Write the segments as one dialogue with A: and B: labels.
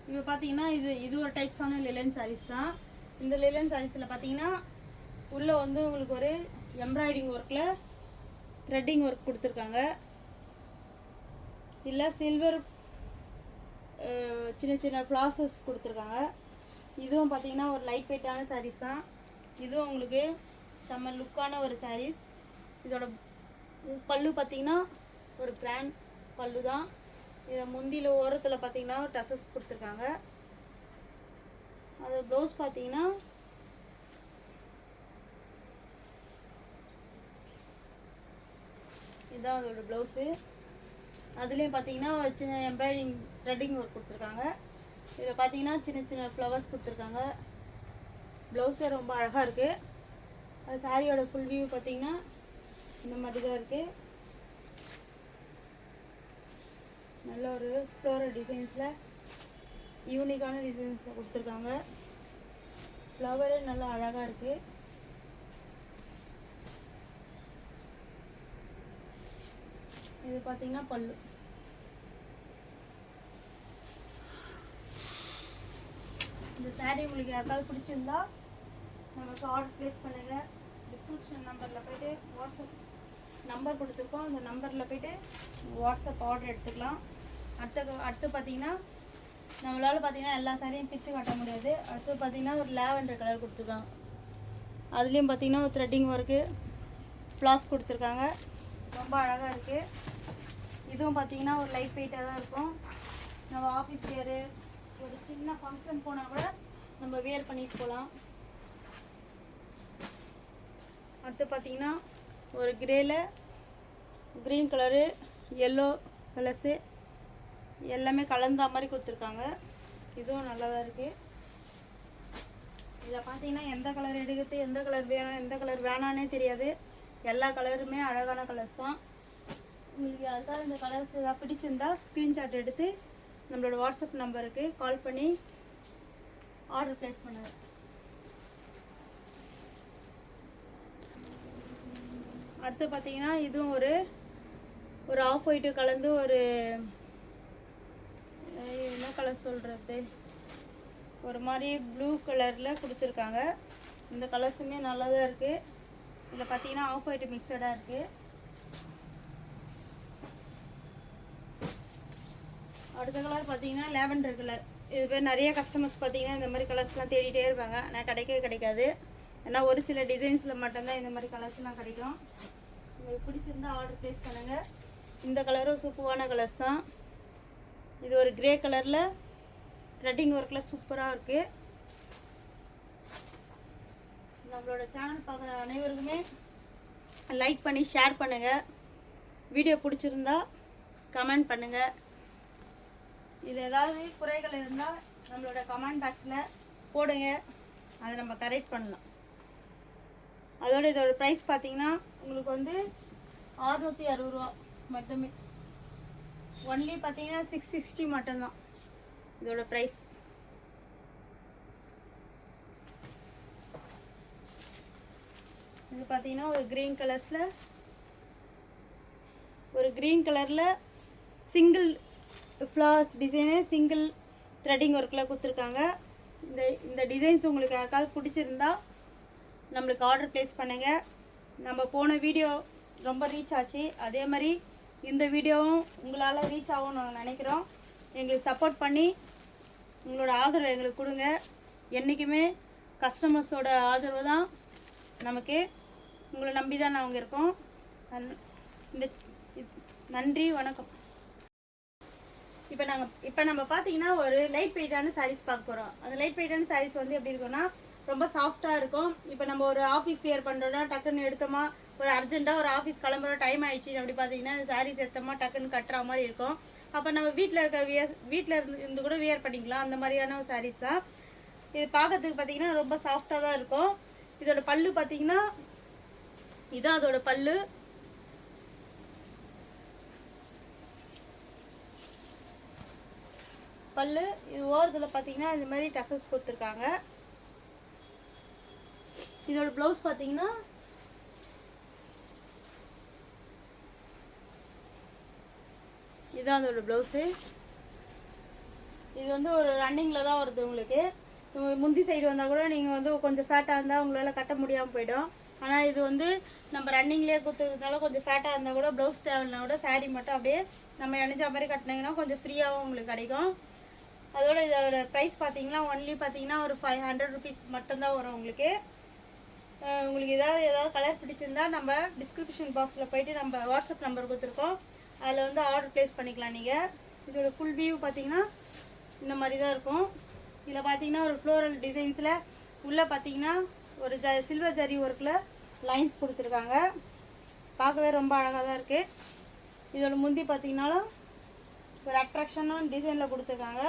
A: இப்போ பார்த்தீங்கன்னா இது ஒரு டைப்ஸான லிலன் சாரீஸ் தான். இந்த லிலன் சாரீஸில் பார்த்தீங்கன்னா உள்ளே வந்து உங்களுக்கு ஒரு எம்ப்ராய்டிங் ஒர்க்கில் த்ரெட்டிங் ஒர்க் கொடுத்துருக்காங்க. இல்லை சில்வர் சின்ன சின்ன ஃப்ளாசஸ் கொடுத்துருக்காங்க. இதுவும் பார்த்தீங்கன்னா ஒரு லைட் வெயிட்டான சாரீஸ் தான். இதுவும் உங்களுக்கு செம்ம லுக்கான ஒரு சாரீஸ். இதோட பல்லு பார்த்தீங்கன்னா ஒரு கிராண்ட் பல்லு தான். இதை முந்தியில் ஓரத்தில் பார்த்தீங்கன்னா டசஸ் கொடுத்துருக்காங்க. அது ப்ளவுஸ் பார்த்தீங்கன்னா இதுதான் அதோட ப்ளவுஸு. அதுலேயும் பார்த்தீங்கன்னா சின்ன எம்ப்ராய்டிங் த்ரெட்டிங் ஒர்க் கொடுத்துருக்காங்க. இதில் பார்த்தீங்கன்னா சின்ன சின்ன ஃப்ளவர்ஸ் கொடுத்துருக்காங்க. ப்ளவுஸே ரொம்ப அழகாக இருக்குது. அது சாரியோட ஃபுல் வியூ பார்த்தீங்கன்னா இந்த மாதிரி தான் இருக்குது. நல்ல ஒரு ஃப்ளோரல் டிசைன்ஸில் யூனிக்கான டிசைன்ஸில் கொடுத்துருக்காங்க. ஃப்ளவரே நல்லா அழகாக இருக்குது. இது பார்த்தீங்கன்னா பல்லு. இந்த சாரீ உங்களுக்கு யாருக்காவது பிடிச்சிருந்தா நமக்கு ஆர்டர் ப்ளேஸ் பண்ணுங்கள். டிஸ்கிரிப்ஷன் நம்பரில் போய்ட்டு வாட்ஸ்அப் நம்பர் கொடுத்துருக்கோம். அந்த நம்பரில் போய்ட்டு வாட்ஸ்அப் ஆர்டர் எடுத்துக்கலாம். அடுத்து பார்த்தீங்கன்னா நம்மளால் பார்த்தீங்கன்னா எல்லா சாரியும் பிரித்து காட்ட முடியாது. அடுத்து பார்த்தீங்கன்னா ஒரு லாவெண்டர் கலர் கொடுத்துருக்காங்க. அதுலேயும் பார்த்தீங்கன்னா ஒரு த்ரெட்டிங் ஒர்க்கு ஃப்ளாஸ் கொடுத்துருக்காங்க. ரொம்ப அழகாக இருக்குது. இதுவும் பார்த்தீங்கன்னா ஒரு லைட் வெயிட்டாக தான் இருக்கும். நம்ம ஆஃபீஸ் வேறு ஒரு சின்ன ஃபங்க்ஷன் போனால் கூட நம்ம வேர் பண்ணிட்டு போகலாம். அடுத்து பார்த்தீங்கன்னா ஒரு கிரேல க்ரீன் கலரு எல்லோ கலர்ஸு எல்லாமே கலந்த மாதிரி கொடுத்துருக்காங்க. இதுவும் நல்லா தான் இருக்குது. இதில் பார்த்தீங்கன்னா எந்த கலர் எடுக்கிறது, எந்த கலர் வேணும், எந்த கலர் வேணான்னே தெரியாது. எல்லா கலருமே அழகான கலர்ஸ் தான். உங்களுக்கு யாருக்காவது இந்த கலர்ஸ் ஏதாவது பிடிச்சிருந்தா ஸ்க்ரீன்ஷாட் எடுத்து நம்மளோட வாட்ஸ்அப் நம்பருக்கு கால் பண்ணி ஆர்டர் ப்ளேஸ் பண்ணுங்கள். அடுத்து பார்த்தீங்கன்னா இதுவும் ஒரு ஆஃப் ஒயிட்டு கலந்து ஒரு என்ன கலர் சொல்கிறது, ஒரு மாதிரி ப்ளூ கலரில் கொடுத்துருக்காங்க. இந்த கலர்ஸுமே நல்லா தான் இருக்குது. இதில் பார்த்தீங்கன்னா ஆஃப் ஒயிட்டு மிக்சடாக இருக்குது. அடுத்த கலர் பார்த்தீங்கன்னா லாவெண்டர் கலர். இது பேர் நிறைய கஸ்டமர்ஸ் பார்த்தீங்கன்னா இந்த மாதிரி கலர்ஸ்லாம் தேடிட்டே இருப்பாங்க. ஆனால் கிடைக்கவே கிடைக்காது. ஏன்னா ஒரு சில டிசைன்ஸில் மட்டும்தான் இந்த மாதிரி கலர்ஸ்லாம் கிடைக்கும். உங்களுக்கு பிடிச்சிருந்தா ஆர்டர் ப்ளேஸ் பண்ணுங்கள். இந்த கலரும் சூப்பரான கலர்ஸ் தான். இது ஒரு கிரே கலரில் த்ரெட்டிங் ஒர்க்கில் சூப்பராக இருக்குது. நம்மளோட சேனல் பார்க்குற அனைவருக்குமே லைக் பண்ணி ஷேர் பண்ணுங்கள். வீடியோ பிடிச்சிருந்தா கமெண்ட் பண்ணுங்கள். இதில் ஏதாவது குறைகள் இருந்தால் நம்மளோட கமெண்ட் பாக்ஸில் போடுங்க, அதை நம்ம கரெக்ட் பண்ணலாம். அதோட இதோட ப்ரைஸ் பார்த்தீங்கன்னா உங்களுக்கு வந்து 660 ரூபா மட்டுமே. ஒன்லி பார்த்தீங்கன்னா 660 மட்டும்தான் இதோட ப்ரைஸ். இது பார்த்தீங்கன்னா ஒரு க்ரீன் கலரில் single flowers design single threading ஒர்க்கில் கொடுத்துருக்காங்க. இந்த டிசைன்ஸ் உங்களுக்கு யாருக்காவது பிடிச்சிருந்தா நம்மளுக்கு ஆர்டர் ப்ளேஸ் பண்ணுங்கள். நம்ம போன வீடியோ ரொம்ப ரீச் ஆச்சு. அதே மாதிரி இந்த வீடியோவும் உங்களால் ரீச் ஆகும்னு நாங்கள் நினைக்கிறோம். எங்களுக்கு சப்போர்ட் பண்ணி உங்களோட ஆதரவு எங்களுக்கு கொடுங்க. என்றைக்குமே கஸ்டமர்ஸோட ஆதரவு தான் நமக்கு. உங்களை நம்பி தான் நாங்கள் இருக்கோம். நன்றி, வணக்கம். இப்போ நம்ம பார்த்தீங்கன்னா ஒரு லைட் வெயிட்டான சாரீஸ் பார்க்க போகிறோம். அந்த லைட் வெயிட்டான சாரீஸ் வந்து எப்படி இருக்கும்னா ரொம்ப சாஃப்டாக இருக்கும். இப்போ நம்ம ஒரு ஆஃபீஸ் வேர் பண்ணுறோன்னா டக்குன்னு எடுத்தோமா, ஒரு அர்ஜென்ட்டாக ஒரு ஆஃபீஸ் கிளம்புற டைம் ஆயிடுச்சு அப்படி பார்த்தீங்கன்னா சாரீஸ் எடுத்தோமா டக்குன்னு கட்டுற மாதிரி இருக்கும். அப்போ நம்ம வீட்டில் இருந்து கூட வியர் பண்ணிக்கலாம். அந்த மாதிரியான ஒரு சாரீஸ் தான் இது. பார்க்கறதுக்கு பார்த்தீங்கன்னா ரொம்ப சாஃப்டாக தான் இருக்கும். இதோட பல்லு பார்த்தீங்கன்னா இதுதான் அதோட பல்லு. இது ஓரத்தில் பார்த்தீங்கன்னா இந்த மாதிரி டசஸ் கொடுத்துருக்காங்க. இதோட ப்ளவுஸ் பார்த்தீங்கன்னா இதுதான் அதோட ப்ளவுஸு. இது வந்து ஒரு ரன்னிங்கில் தான் வருது உங்களுக்கு. முந்தி சைடு வந்தால் கூட நீங்கள் வந்து கொஞ்சம் ஃபேட்டாக இருந்தால் உங்களால் கட்ட முடியாமல் போயிடும். ஆனால் இது வந்து நம்ம ரன்னிங்லேயே கொடுத்துருந்தாலும் கொஞ்சம் ஃபேட்டாக இருந்தால் கூட ப்ளவுஸ் தேவைன்னா கூட சாரீ மட்டும் அப்படியே நம்ம இணைஞ்ச மாதிரி கட்டினீங்கன்னா கொஞ்சம் ஃப்ரீயாகவும் உங்களுக்கு கிடைக்கும். அதோட இதோட ப்ரைஸ் பார்த்தீங்கன்னா ஒன்லி பார்த்தீங்கன்னா ஒரு 500 ருபீஸ் மட்டும்தான் வரும் உங்களுக்கு. உங்களுக்கு ஏதாவது கலர் பிடிச்சிருந்தா நம்ம டிஸ்கிரிப்ஷன் பாக்ஸில் போய்ட்டு நம்ம வாட்ஸ்அப் நம்பர் கொடுத்துருக்கோம், அதில் வந்து ஆர்டர் ப்ளேஸ் பண்ணிக்கலாம் நீங்கள். இதோட ஃபுல் வியூ பார்த்தீங்கன்னா இந்த மாதிரி தான் இருக்கும். இதில் பார்த்தீங்கன்னா ஒரு ஃப்ளோரல் டிசைன்ஸில் உள்ளே பார்த்தீங்கன்னா ஒரு சில்வர் ஜரி ஒர்க்கில் லைன்ஸ் கொடுத்துருக்காங்க. பார்க்கவே ரொம்ப அழகாக தான் இருக்குது. இதோட முந்தி பார்த்தீங்கன்னாலும் ஒரு அட்ராக்ஷனான டிசைனில் கொடுத்துருக்காங்க.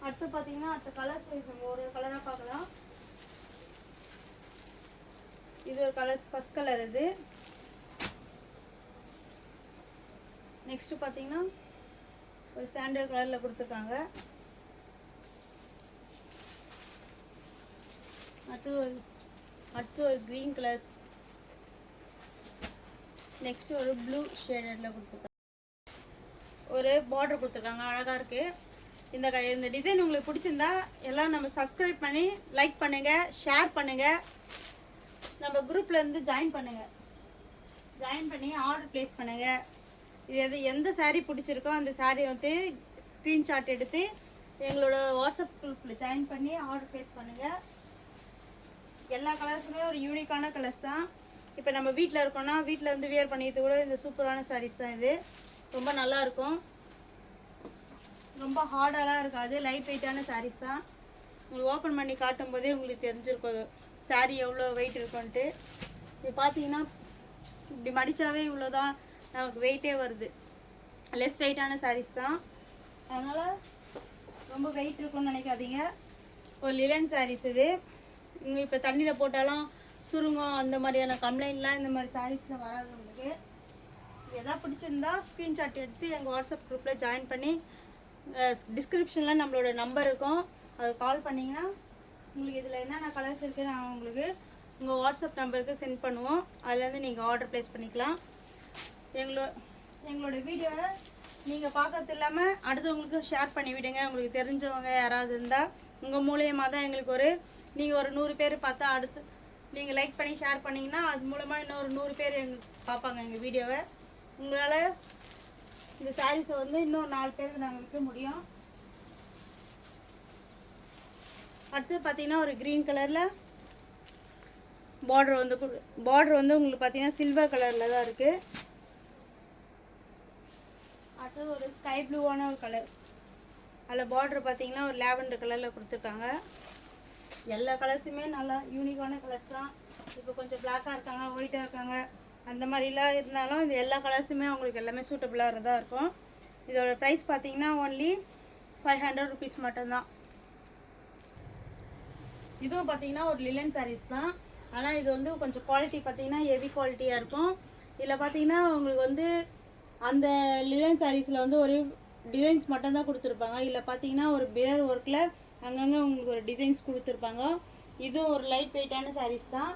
A: அடுத்து பார்த்தீங்கன்னா அடுத்த கலர்ஸ் நம்ம ஒரு கலராக பார்க்கலாம். இது ஒரு கலர்ஸ் ஃபர்ஸ்ட் கலர். இது நெக்ஸ்ட் பார்த்தீங்கன்னா ஒரு சாண்டல் கலரில் கொடுத்துருக்காங்க. அடுத்து ஒரு க்ரீன் கலர்ஸ். நெக்ஸ்ட் ஒரு ப்ளூ ஷேடடில் கொடுத்துருக்காங்க. ஒரு பார்டர் கொடுத்துருக்காங்க, அழகாக இருக்குது. இந்த டிசைன் உங்களுக்கு பிடிச்சிருந்தா எல்லாம் நம்ம சப்ஸ்கிரைப் பண்ணி லைக் பண்ணுங்கள், ஷேர் பண்ணுங்கள், நம்ம குரூப்லேருந்து ஜாயின் பண்ணுங்கள். ஜாயின் பண்ணி ஆர்டர் ப்ளேஸ் பண்ணுங்கள். இது எந்த சாரீ பிடிச்சிருக்கோ அந்த சாரீ வந்து ஸ்க்ரீன்ஷாட் எடுத்து எங்களோட வாட்ஸ்அப் குரூப்பில் ஜாயின் பண்ணி ஆர்டர் ப்ளேஸ் பண்ணுங்கள். எல்லா கலர்ஸுமே ஒரு யூனிக்கான கலர்ஸ் தான். இப்போ நம்ம வீட்டில் இருக்கோம்னா வீட்டில் வந்து வியர் பண்ணிக்கிறது கூட இந்த சூப்பரான சாரீஸ் தான். இது ரொம்ப நல்லாயிருக்கும், ரொம்ப ஹார்டாலாம் இருக்காது, லைட் வெயிட்டான சாரீஸ் தான். உங்களுக்கு ஓப்பன் பண்ணி காட்டும் போதே உங்களுக்கு தெரிஞ்சிருக்கும் சாரீ எவ்வளோ வெயிட் இருக்குன்ட்டு. இது பார்த்தீங்கன்னா இப்படி மடித்தாவே இவ்வளோ தான் நமக்கு வெயிட்டே வருது. லெஸ் வெயிட்டான சாரீஸ் தான், அதனால் ரொம்ப வெயிட் இருக்குன்னு நினைக்காதீங்க. ஒரு லிலன் சாரீஸ் இது. நீங்கள் இப்போ தண்ணியில் போட்டாலும் சுருங்கம் அந்த மாதிரியான கம்ப்ளைண்ட்லாம் இந்த மாதிரி சாரீஸில் வராது. உங்களுக்கு எதாவது பிடிச்சிருந்தா ஸ்க்ரீன்ஷாட் எடுத்து எங்கள் வாட்ஸ்அப் குரூப்பில் ஜாயின் பண்ணி டிஸ்கிரிப்ஷனில் நம்மளோட நம்பர் இருக்கும், அது கால் பண்ணிங்கன்னா உங்களுக்கு இதில் என்னென்ன கலர்ஸ் இருக்குது நாங்கள் உங்களுக்கு உங்கள் வாட்ஸ்அப் நம்பருக்கு சென்ட் பண்ணுவோம். அதுலேருந்து நீங்கள் ஆர்டர் ப்ளேஸ் பண்ணிக்கலாம். எங்களோட வீடியோவை நீங்கள் பார்க்கறது இல்லாமல் அடுத்தவங்களுக்கு ஷேர் பண்ணி விடுங்க. உங்களுக்கு தெரிஞ்சவங்க யாராவது இருந்தால் உங்கள் மூலியமாக தான் எங்களுக்கு நீங்கள் ஒரு 100 பேர் பார்த்தா அடுத்து நீங்கள் லைக் பண்ணி ஷேர் பண்ணிங்கன்னா அது மூலமாக இன்னொரு 100 பேர் பார்ப்பாங்க எங்கள் வீடியோவை. உங்களால் இந்த சாரீஸை வந்து இன்னும் 4 பேருக்கு நாங்கள் விற்க முடியும். அடுத்து பார்த்தீங்கன்னா ஒரு க்ரீன் கலரில் பார்டர் வந்து உங்களுக்கு பார்த்தீங்கன்னா சில்வர் கலரில் தான் இருக்குது. அடுத்தது ஒரு ஸ்கை ப்ளூவான ஒரு கலர், அதில் பார்டர் பார்த்தீங்கன்னா ஒரு லாவெண்டர் கலரில் கொடுத்துருக்காங்க. எல்லா கலர்ஸுமே நல்லா யூனிக்கான கலர்ஸ் தான். இப்போ கொஞ்சம் பிளாக்காக இருக்காங்க, ஒயிட்டாக இருக்காங்க, அந்த மாதிரிலாம் இருந்தாலும் இது எல்லா கலர்ஸுமே உங்களுக்கு எல்லாமே சூட்டபுளாக தான் இருக்கும். இதோட ப்ரைஸ் பார்த்தீங்கன்னா ஒன்லி 500 ருபீஸ் மட்டும்தான். இதுவும் பார்த்தீங்கன்னா ஒரு லிலன் சாரீஸ் தான், ஆனால் இது வந்து கொஞ்சம் குவாலிட்டி பார்த்தீங்கன்னா ஹெவி குவாலிட்டியாக இருக்கும். இதில் பார்த்தீங்கன்னா உங்களுக்கு வந்து அந்த லிலன் சாரீஸில் வந்து ஒரு டிசைன்ஸ் மட்டும்தான் கொடுத்துருப்பாங்க. இதில் பார்த்தீங்கன்னா ஒரு மிரர் ஒர்க்கில் அங்கங்கே உங்களுக்கு ஒரு டிசைன்ஸ் கொடுத்துருப்பாங்க. இதுவும் ஒரு லைட் வெயிட்டான சாரீஸ் தான்.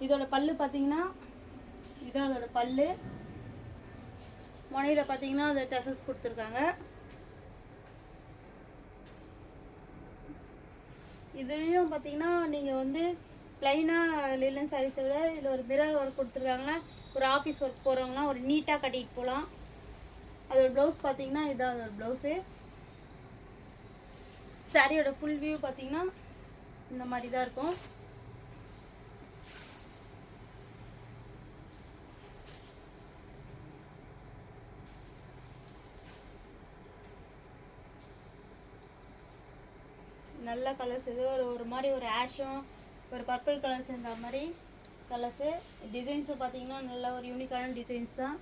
A: இதோட பல்லு பார்த்தீங்கன்னா இதுதான் அதோட பல்லு. முனையில் பார்த்தீங்கன்னா அது டசஸ் கொடுத்துருக்காங்க. இதுலேயும் பார்த்தீங்கன்னா நீங்கள் வந்து ப்ளைனாக லிலன் சாரீஸை விட இதில் ஒரு மிரர் ஒர்க் கொடுத்துருக்காங்கன்னா ஒரு ஆஃபீஸ் ஒர்க் போகிறவங்களாம் ஒரு நீட்டாக கட்டிட்டு போகலாம். அதோட ப்ளவுஸ் பார்த்தீங்கன்னா இதுதான் அதோட ப்ளவுஸு. சாரியோட ஃபுல் வியூ பார்த்தீங்கன்னா இந்த மாதிரி தான் இருக்கும். நல்ல கலர்ஸ். இது ஒரு மாதிரி ஒரு ஆஷும் ஒரு பர்பிள் கலர்ஸ் இந்த மாதிரி கலர்ஸு. டிசைன்ஸும் பார்த்தீங்கன்னா நல்ல ஒரு யூனிக்கான டிசைன்ஸ் தான்.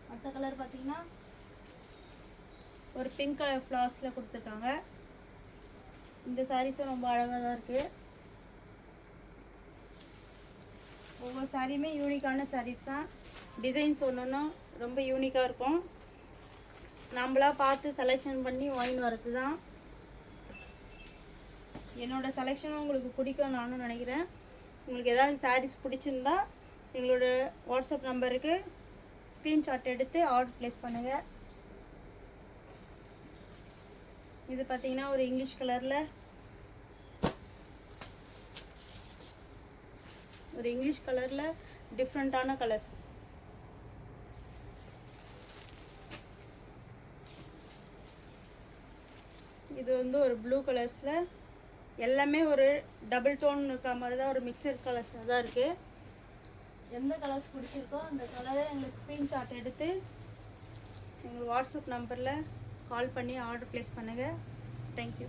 A: அடுத்த கலர் பார்த்தீங்கன்னா ஒரு பிங்க் கலர் ஃப்ளார்ஸில் கொடுத்துருக்காங்க. இந்த சாரீஸும் ரொம்ப அழகாக தான் இருக்குது. ஒவ்வொரு சாரியுமே யூனிக்கான சாரீஸ் தான். டிசைன்ஸ் ஒன்றும் ரொம்ப யூனிக்காக இருக்கும். நம்மளாக பார்த்து செலெக்ஷன் பண்ணி வாங்கின்னு வரது தான். என்னோடய செலெக்ஷனும் உங்களுக்கு பிடிக்கும் நானும் நினைக்கிறேன். உங்களுக்கு ஏதாவது சாரீஸ் பிடிச்சிருந்தா எங்களோட வாட்ஸ்அப் நம்பருக்கு ஸ்க்ரீன்ஷாட் எடுத்து ஆர்டர் ப்ளேஸ் பண்ணுங்கள். இது பார்த்தீங்கன்னா ஒரு இங்கிலீஷ் கலரில் டிஃப்ரெண்ட்டான கலர்ஸ். இது வந்து ஒரு ப்ளூ கலர்ஸில் எல்லாமே ஒரு டபுள் டோன் இருக்கிற மாதிரி தான், ஒரு மிக்சர் கலர்ஸ் தான் இருக்குது. எந்த கலர்ஸ் பிடிச்சிருக்கோ அந்த கலரை எங்களுக்கு ஸ்க்ரீன்ஷாட் எடுத்து எங்கள் வாட்ஸ்அப் நம்பரில் கால் பண்ணி ஆர்டர் ப்ளேஸ் பண்ணுங்கள். தேங்க்யூ.